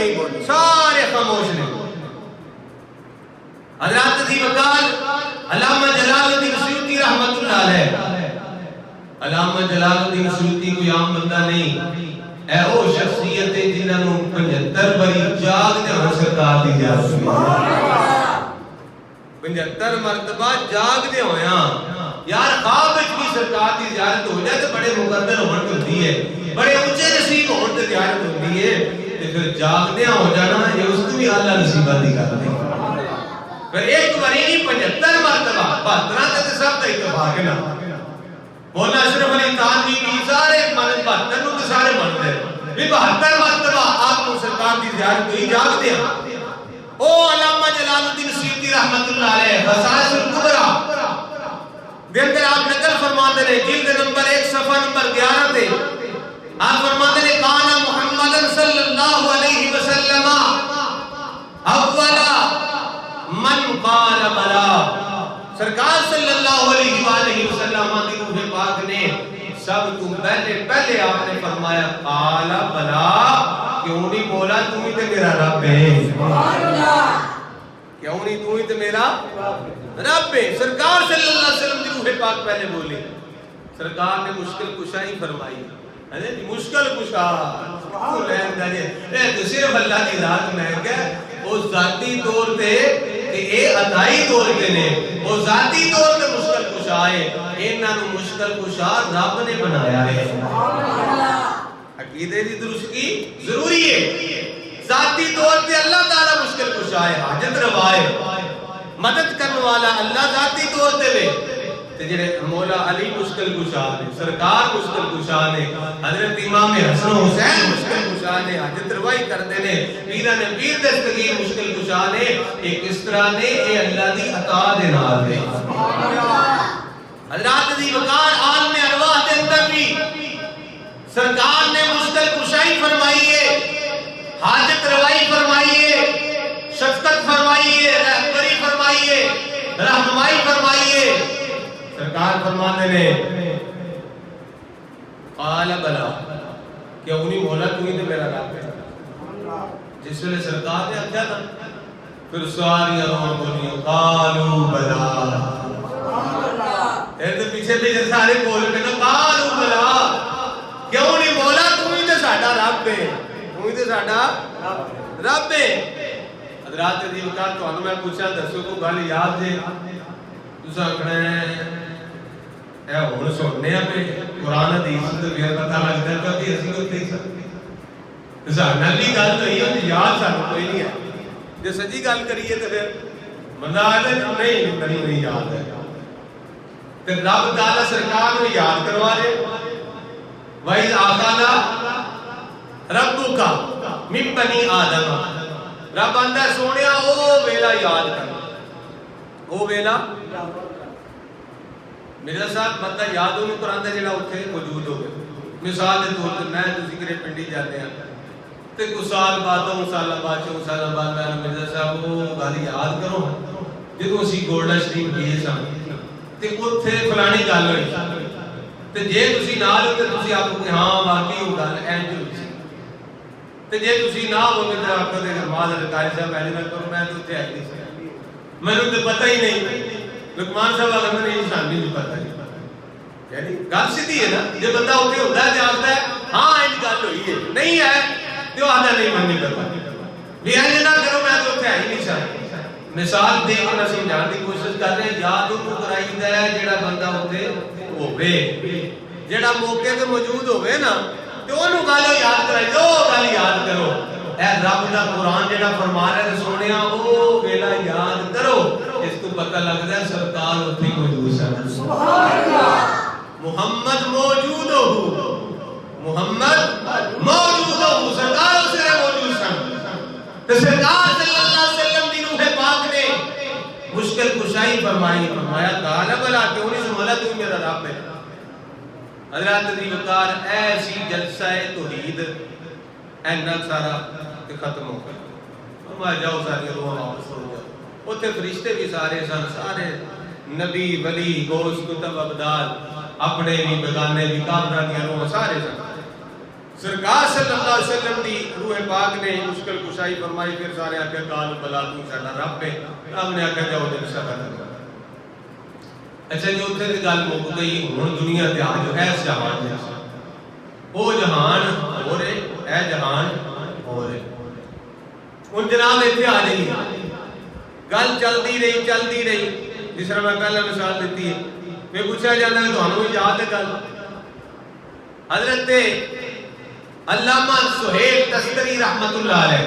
نہیں بولے، سارے خاموش نے۔ حضرات عزیز وقار علامہ جلال الدین سیوطی رحمت اللہ علیہ، علامہ جلال الدین سیوطی کوئی عام بندہ نہیں، اے او شخصیت جنہاں نوں 75 بری جاگ دے ہن سرکار دی اجازت ہوئی، 75 مرتبہ جاگ دے ہویا یار خواب وچ بھی سرکار دی زیارت ہو جائے تے بڑے مقدر ہون ہوندی ہے، بڑے اونچے نصیب ہون تے زیارت ہوندی ہے، تے پھر جاگدیاں ہو جانا یہ اس کو بھی اللہ نصیبات دی گل نہیں۔ پھر ایک باری نہیں 75 مرتبہ 72 تے سب دا اتفاق ہے نا، مولانا اشرف علی تھانوی بھی سارے من 72 نوں تے سارے منتے بھی 72 مرتبہ آپ کو سرکار دی زیارت ہوئی جاگدیاں۔ او علامہ جلال الدین سیوطی رحمت اللہ علیہ خصائص الکبریٰ دے اندر آپ نقل فرماتے ہیں جلد نمبر 1 صفحہ نمبر 11 تے آپ فرماتے ہیں کانا محمد صلی اللہ علیہ وسلم اولا من قال بلا، سرکار صلی اللہ علیہ وآلہ وسلم کی روح پاک نے سب تو پہلے آپ نے فرمایا قال بلا، کیوں نہیں بولا تم ہی تے میرا رب ہے، کیوں نہیں تم ہی تے میرا رب ہے۔ سرکار صلی اللہ علیہ وسلم کی روح پاک پہلے بولی، سرکار نے مشکل کشائی فرمائی، مشکل کشا صرف اللہ کی ذات میں کہ وہ ذاتی طور پہ اے عطائی طور پہ نے وہ ذاتی طور پہ مشکل کشا ہے، انہاں نوں مشکل کشا رب نے بنایا ہے۔ عقیدے دی درستگی ضروری ہے، ذاتی طور پہ اللہ تعالیٰ مشکل کشا ہے، حاجت روا ہے، مدد کرنے والا اللہ ذاتی طور پہ وے تے جڑے مولا علی مشکل کشا نے، سرکار مشکل کشا نے، حضرت امام حسن حسین مشکل کشا نے، حاجت روائی کردے نے، پیران پیر دستگیر مشکل کشا نے، ایک اس طرح نے اے اللہ دی عطا دے نال دے۔ حضرات دی وقار عالم ارواح دے اندر بھی سرکار نے مشکل کشائی فرمائی ہے، حاجت روائی فرمائی ہے، شفقت فرمائی ہے، رہبری فرمائی ہے، رہنمائی فرمائی ہے۔ سرکار فرماتے نے قال بلا، کیا انہی مولا تو ہی تو میرا رب ہے، جس ویلے سرکار نے آخیا تھا پھر ساری روح بولیاں قالوا بلا، پیچھے پیچھے سارے بول پہ نا قالوا بلا، کیوں نہیں مولا تو ہی تو ساڈا رب ہے، تو ہی تو ساڈا رب ہے۔ حضرات دی وقار تو میں پوچھا دسو کو گل یاد جے تساں آکھنا ہے اے ہن سننے پہ قرآن حدیث تے پھر پتہ لگدا ہے کہ اسی اوتے ہی سن ساڈا بھی گل ہوئی ہے یاد سانوں کوئی نہیں ہے، جے سچی گل کریے تے پھر بندہ آدھے نہیں یاد ہے تے رب تعالی سرکار کو یاد کروا دے۔ وَإِذْ أَخَذَ رَبُّكَ مِن بَنِي آدَمَ، رب آندا سونیا او ویلا یاد کر، او ویلا میرا ساتھ بندہ یاد ہونے قرآن دا جڑا اتھے موجود ہو گئے۔ مثال دے طور تے میں تسی کرے پنڈی جاتے ہیں تے کچھ سال بعد دو سال بعد چھ سال بعد میں مرزا صاحب وہ گل یاد کرو جدوں اسی گولڈا شریف گئے سن تے اوتھے فلانی گل ہوئی تے جے تسی نال ہوندے تسی آپ کو ہاں واقعی وہ گل اینج ہوئی سی، تے جے تسی نہ ہوندے تے آپ کہتے ہیں ماذا قاری صاحب پہلے میں کروں میں تو اتنے ہے نہیں سی، مینوں تے پتہ ہی نہیں۔ لقمان صاحب آگے میں نہیں شان نہیں پتہ نہیں، یعنی گل سیدھی ہے نا، جے بندہ اتنے ہوتا ہے تے آخدا ہے ہاں اینج گل ہوئی ہے، نہیں ہے تے آخدا نہیں من نہیں کرتا بھی اینج نہ کرو میں تو اتنے ہے ہی نہیں سن۔ مثال دے کے میں سمجھان دی کوشش کر رہے ہیں، یاد وہ کرائیدا ہے جڑا بندہ اتنے ہوے، جڑا موقع تے موجود ہوے نا تے اونوں گل یاد کرائی دو، گل یاد کرو۔ اے رب دا قرآن جڑا فرما رہا ہے سونیا او ویلا یاد کرو، اس کو پتہ لگدا ہے سرکار اتنے موجود سن۔ سبحان اللہ، محمد موجود ہو، محمد موجود ہو، سرکار اسے موجود سن، تو سرکار صلی اللہ علیہ وسلم دی روح پاک نے مشکل کشائی فرمائی، فرمایا قال بلا، کیوں نہیں سمجھا تو میرا رب ہے۔ حضرات دی وقار ایسی جلسہ توحید اینا سارا ختم ہو گیا، فرمایا جاؤ ساری روح واپس ہو جاؤ۔ اتنے فرشتے بھی سارے سن، سارے نبی ولی غوث کتب ابدال، اپنے بھی بیگانے بھی کافراں دی روح سارے سن، سرکار صلی اللہ علیہ وسلم دی روح پاک نے مشکل کشائی فرمائی، پھر سارے آکھے قال بلا تو ساڈا رب ہے، رب نے آکھا جاؤ دل سدا کرو۔ اچھا جی اتنے کی گل مک گئی، ہن دنیا تے آ جو ایس جہان ہے، وہ جہان ہو رہے اے جہان ہو رہے۔ ہن جناب اتنے آ جائیے، گل چلتی رہی جس طرح میں پہلے مثال دیتی ہے، میں پوچھا جاتا ہے تمہیں یاد ہے گل حضرت علامہ سہیل تستری رحمت اللہ علیہ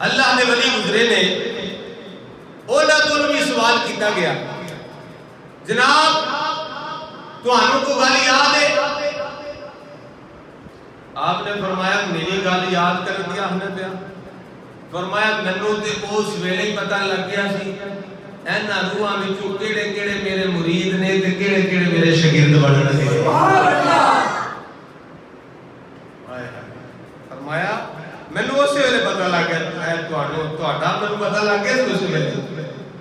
اللہ نے ولی گزرے نے، انہاں کول بھی سوال کیتا گیا جناب تمہیں کو گل یاد ہے؟ آپ نے فرمایا میری گل یاد کر دیا ہم نے پیا، فرمایا مینوں تے اس ویلے ہی پتہ لگ گیا سی اینا روحاں وچوں کیڑے کیڑے میرے مرید نے تے کیڑے کیڑے میرے شاگرد بنن گے۔ سبحان اللہ۔ فرمایا مینوں اس ویلے پتہ لگ گیا اے تہاڈا مینوں پتہ لگ گیا اس ویلے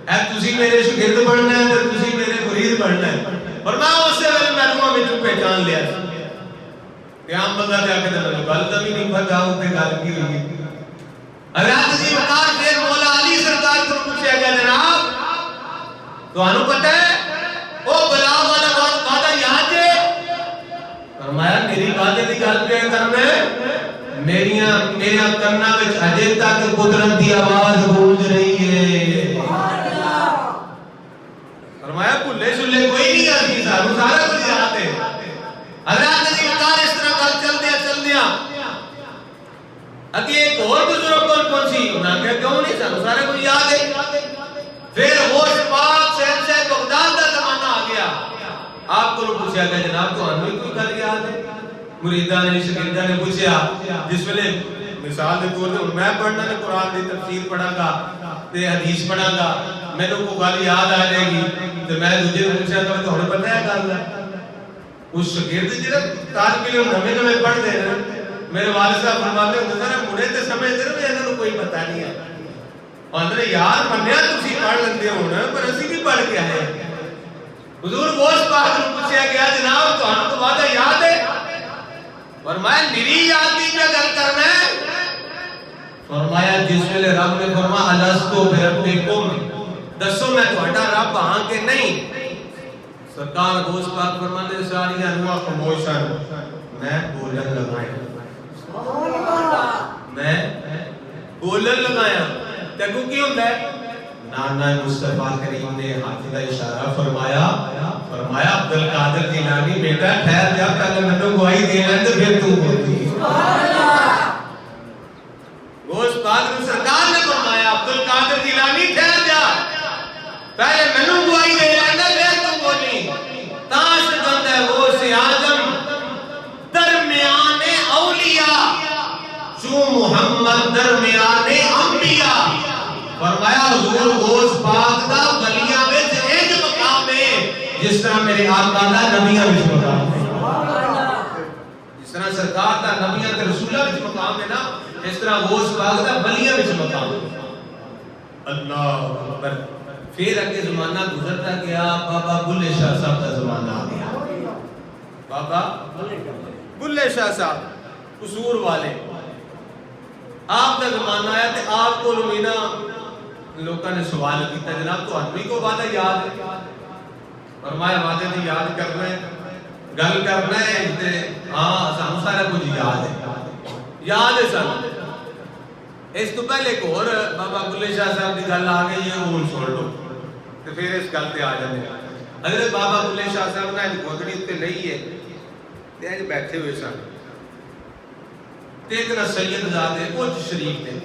اے تسی میرے شاگرد بننا ہے تے تسی میرے مرید بننا ہے۔ فرمایا اس ویلے میں روحاں وچوں پہچان لیا سی۔ قیام بندہ تے آ کے مینوں گل دا بھی نہیں پتہ اوتے گل کی ہوئی۔ حضرت جی وقار پھر مولا علی سرکار کو پوچھا گیا جناب تمہیں پتہ ہے وہ بلا والا وعدہ یاد ہے؟ فرمایا میری وعدے کی گل پہ کرنا میرے کرنا وچ اجے تک قدرت دی آواز گونج رہی ہے۔ فرمایا بھولے شلے کوئی نہیں آتی سانوں سارا کچھ یاد ہے۔ حضرت جی وقار اس طرح گل چلدیا اگے ایک اور بزرگ کول پہنچی، انہاں کہا کیوں نہیں سانوں سارے کو یاد ہے۔ پھر ہوش پاک شہنشاہ بغداد کا زمانہ آ گیا، آپ کو پوچھا گیا جناب تمہیں کوئی گل یاد ہے؟ مریداں نے شاگرداں نے پوچھا، جس ویلے مثال دے طور تے میں پڑھنا تے قرآن دی تفسیر پڑھاں گا تے حدیث پڑھاں گا، مینوں کوئی گل یاد آ جائے گی تے میں دوجے نوں پوچھا کہ تمہیں پتہ ہے گل ہے؟ اس شاگرد جڑا طالب علم نویں پڑھ دے نا، میرے والد صاحب فرماتے ہیں سر مڑے تے سمجھدے نے انہاں نوں کوئی پتہ نہیں ہے، اندر یار منیا تسی پڑھ لیندے ہو نا پر اسی بھی پڑھ کے آئے۔ حضور غوث پاک نوں پوچھا گیا جناب تمہیں تو وعدہ یاد ہے؟ فرمایا میری یاد دی پہ گل کرنا ہے۔ فرمایا جس ویلے رب نے فرمایا الستو بربکم دسو میں تہاڈا رب ہاں کہ نہیں؟ سرکار غوث پاک فرماتے ساری روح خاموش ہیں، میں بولن لگایا، میں بولن لگایا تے کو کی ہوندا ہے؟ نانا مصطفیٰ کریم نے ہاتھ کا اشارہ فرمایا عبد القادر جیلانی بیٹا ٹھہر جا پہلے مینوں گواہی دے لیں تے پھر تو بولتی۔ سبحان اللہ۔ غوث پاک نے سرکار نے فرمایا عبد القادر جیلانی ٹھہر جا پہلے مینوں گواہی دے لیں تے پھر تو بولی۔ تاش بند ہے غوث اعظم درمیان اولیاء جو محمد درمیان انبیاء۔ فرمایا حضور غوث پاک دا ولیاں وچ ایک مقام ہے جس طرح میرے آقا دا نبیاں وچ مقام ہے، جس طرح سرکار دا نبیاں تے رسولاں وچ مقام ہے نا، اس طرح غوث پاک دا ولیاں وچ مقام ہے۔ اللہ اکبر۔ پھر اگے زمانہ گزرتا گیا، بابا بلے شاہ صاحب دا زمانہ آ گیا۔ بابا بلے شاہ صاحب قصور والے، آپ کا زمانہ آیا تے آپ کو لوینا لوکاں نے سوال کیتا جناب تو ہمیں کو وعدہ یاد ہے؟ فرمایا وعدے دی یاد کرنا ہے گل کرنا ہے تے ہاں سانوں سارا کچھ یاد ہے سن۔ اس تو پہلے ایک اور بابا بلے شاہ صاحب دی گل آ گئی ہے، وہ سن لو تے پھر اس گل تے آ جاندے ہیں۔ حضرت بابا بلے شاہ صاحب نے ایک گودڑی تے لئی ہے تے اج بیٹھے ہوئے سن تے ایک نا سید زادے کچھ شریف نے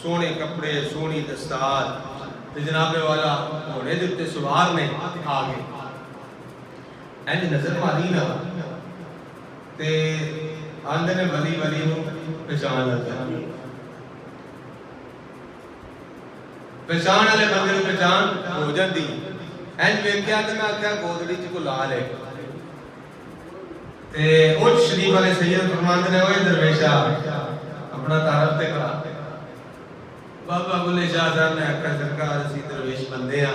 سونے کپڑے سونی دستار تے جناب والا گھوڑے دے تے سوار نے آ گئے، اینج نظر ماری نا تے آندے نے ولی ولی نوں پہچان لگا، پہچان والے بندے نوں پہچان ہو جاندی، اینج ویکھیا تے میں آکھیا گودڑی چ کو لال ہے تے اٹھ شریف والے سید فرماندے نے اوے درویشا اپنا تعارف تے کرا۔ بابا بلے شاہ صاحب نے آکھیا سرکار اسی درویش بندے ہاں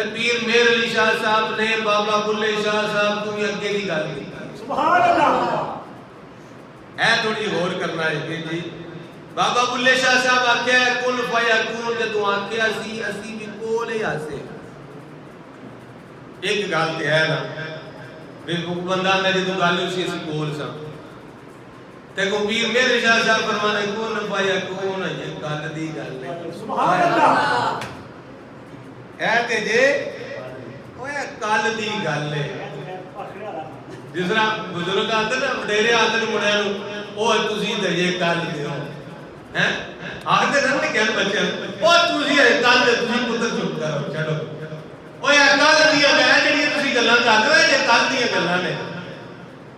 تے پیر میر علی شاہ صاحب نے بابا بلے شاہ صاحب تو بھی اگے دی گل کی سبحان اللہ اے تھوڑی غور کرنا ہے جی بابا بلے شاہ صاحب آکھیا کن فیکون جدوں آکھیا سی اسی بھی کول ہی آسے ایک گل تے ہے نا بندہ نے جدوں گل اسی کول سا تے کو پیر میرے شاہ صاحب فرمانے کن فیکون یہ گل دی گل ہے سبحان اللہ اے تے جے اوے کل دی گل ہے جس طرح بزرگ آتے نا وڈیرے آتے نا مڑیاں نوں او تسی دے کل دیو ہیں آکھدے نہ کہ بچے او تسی کل دے تسی پتر چپ کرو چھڈو اوے کل دی گل جڑی تسی گلاں کر رہے جے کل دی گلاں نے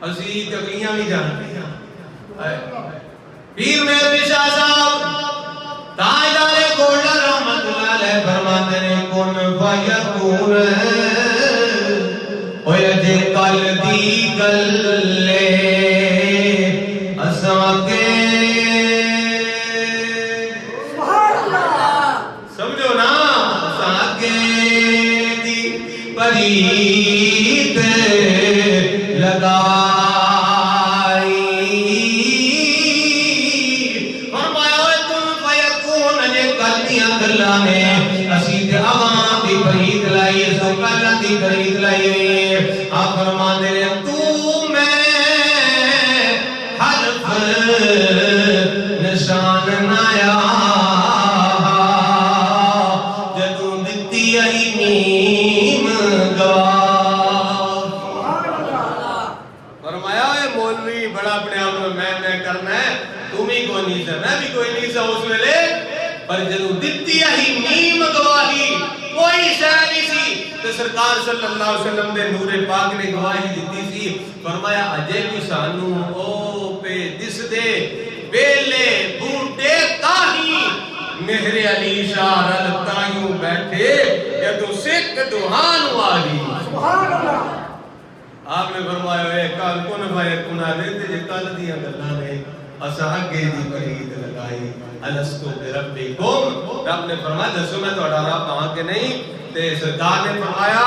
اسی تے کیاں بھی جانتے ہیں پیر میرے شاہ صاحب تاجدار گولڈا رحمت اللہ علیہ فرماتے ہیں کن فیکون اوے جے کل دی گل اساں کے سبحان اللہ سمجھو نا اساں کے دی پرید لگائی فرمایا اوے کن فیکون جے کل دیاں گلاں نے اسی تے عوام دی پرید لائی سو کل دی پرید لائی آپ فرماندے نے تو میں حرف نشان نایا جدوں دتی آئی نیم گواہ فرمایا اے مولوی بڑا اپنے آپ میں کرنا ہے تم ہی کوئی نہیں سا میں بھی کوئی نہیں سا اس ویلے پر جدوں دتی آئی نیم گواہی کوئی شے نہیں سی تے سرکار صلی اللہ علیہ وسلم دے نور پاک نے گواہی دتی سی فرمایا اجے بھی سانو او پہ دس دے بیلے بوٹے تاہی مہر علی شاہ رل تائیوں بیٹھے جدوں سکھ دوہان والی سبحان اللہ آپ نے فرمایا اے کل کن فیکون دے تے کل دیاں گلاں نے اساں اگے دی پرید لگائی الستو بربکم رب نے فرمایا دسو میں تہاڈا رب ہاں کہ نہیں تے سرکار نے فرمایا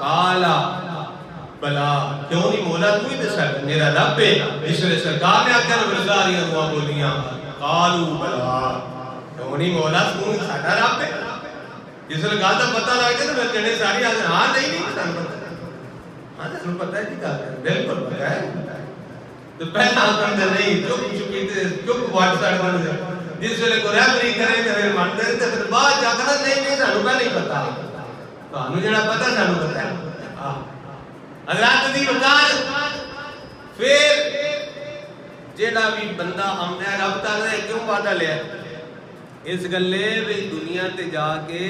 قالا بلا کیوں نہیں مولا تو ہی دسا میرا رب ہے اس لیے سرکار نے آکھیا برزاریاں دعا بولیاں قالو بلا کیوں نہیں مولا تو ہی ساڈا رب ہے جس نے گل دا پتہ لگ گیا تے جنے ساری ہاں نہیں سانوں پتہ ہاں سانوں پتہ ہے کہ گل ہے بالکل پتہ ہے تو پہلا آکھن دے نہیں چپ چپی تے چپ واٹ سائڈ بن جائے جس ویلے کو ریفری کرے تے من دے تے پھر بعد جا کے نہیں سانوں پہلے ہی پتہ تانوں جڑا پتہ سانوں پتہ ہے حضرات دی وقار پھر جڑا بھی بندہ آمدا ہے رب تعالی نے کیوں وعدہ لیا اس گلے وچ دنیا تے جا کے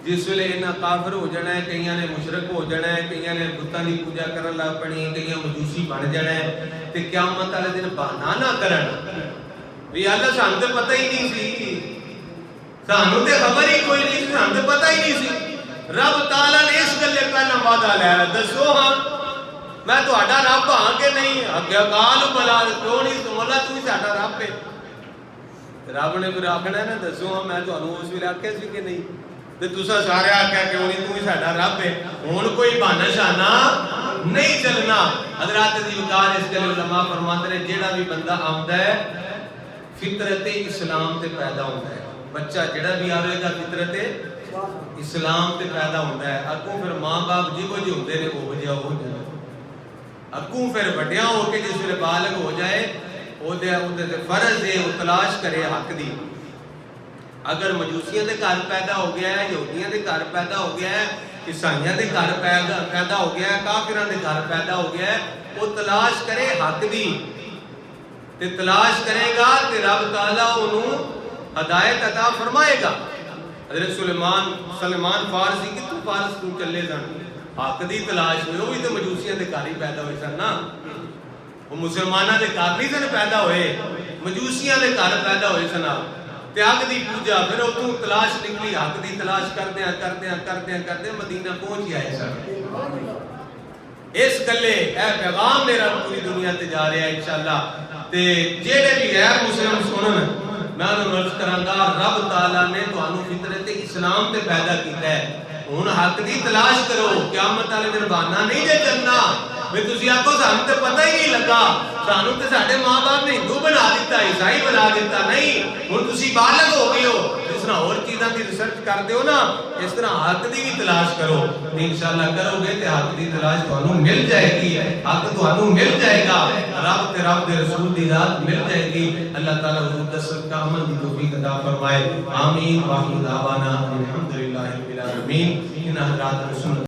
جس ویلے انہاں کافر ہو جانا ہے کئیاں نے مشرک ہو جانا ہے کئیاں نے بتاں دی پوجا کرن لگ پڑی کئیاں مجوسی بن جانا ہے تے قیامت والے دن بہانہ نہ کرن وی اللہ سانوں تے پتہ ہی نہیں سی سانوں تے خبر ہی کوئی نہیں سی سانوں تے پتہ ہی نہیں سی رب تعالی نے اس گلے پہلا وعدہ لیا دسو ہاں میں تہاڈا رب ہاں کہ نہیں اگے قال بلا کیوں نہیں مولا تو ہی ساڈا رب ہے رب نے پھر آکھنا ہے نا دسو ہاں میں تانوں اس ویلے آکھیا سی کہ نہیں تے تساں سارے آکھیا کیوں نہیں تو ہی ساڈا رب ہے ہن کوئی بہانہ شانہ نہیں چلنا حضرات دی وقار اس گلے علماء فرماتے ہیں جیڑا بھی بندہ آمدا ہے فطرت اسلام تے پیدا ہوندا ہے بچہ جڑا بھی آوے گا فطرت اسلام تے پیدا ہوندا ہے اگوں پھر ماں باپ جیو جے ہوندے نے او جے ہو جائے اگوں پھر وڈیاں ہو کے جس ویلے بالغ ہو جائے او دے فرض ہے او تلاش کرے حق دی اگر مجوسیاں دے گھر پیدا ہو گیا ہے یہودیاں دے گھر پیدا ہو گیا ہے عیسائیاں دے گھر پیدا ہو گیا ہے کافراں دے گھر پیدا ہو گیا ہے او تلاش کرے حق دی تے تلاش کرے گا تے رب تعالیٰ انہوں ہدایت عطا فرمائے گا حضرت سلیمان فارسی کتوں فارس تو چلے سن حق دی تلاش میں وہی تو مجوسیاں دے گھر ہی پیدا ہوئے سن نا وہ مسلماناں دے گھر نہیں سن پیدا ہوئے مجوسیاں دے گھر پیدا ہوئے سن تے حق دی پوجا پھر اتوں تلاش نکلی حق دی تلاش کردے مدینہ پہنچ آئے سن اس گلے اے پیغام میرا پوری دنیا تے جا رہا ہے انشاءاللہ تے جیڑے بھی غیر مسلم سنن میں انہوں عرض کراں گا رب تعالیٰ نے تانوں فطرت اسلام تے پیدا کیتا ہے ہن حق دی تلاش کرو قیامت والے دن بہانا نہیں جے چلنا میں تسی آکھو سانوں تے پتہ ہی نہیں لگا سانوں تے ساڈے ماں باپ نے ہندو بنا دیتا عیسائی بنا دیتا نہیں ہن تسی بالغ ہو گئے ہو جس طرح اور چیزاں دی ریسرچ کرتے ہو نا اس طرح حق دی بھی تلاش کرو انشاءاللہ کرو گے تے حق دی تلاش تانوں مل جائے گی حق تانوں مل جائے گا رب تے رب دے رسول دی ذات مل جائے گی اللہ تعالی حضور دا صدقہ عمل دی توفیق عطا فرمائے آمین واخر دعوانا الحمدللہ رب العالمین ان حضرات رسول